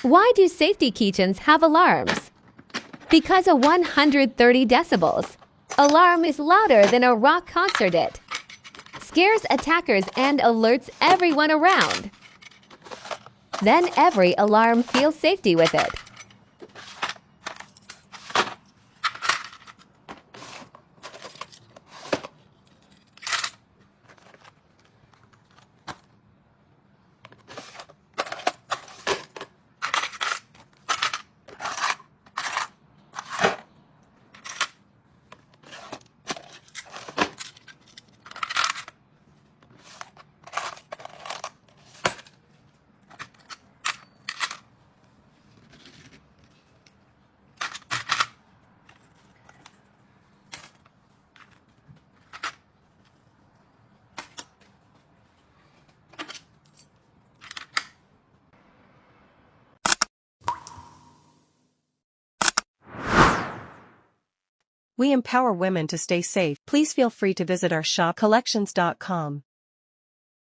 Why do safety keychains have alarms? Because a 130 decibels alarm is louder than a rock concert hit. Scares attackers and alerts everyone around. Then every alarm feels safety with it. We empower women to stay safe. Please feel free to visit our shop collections.com.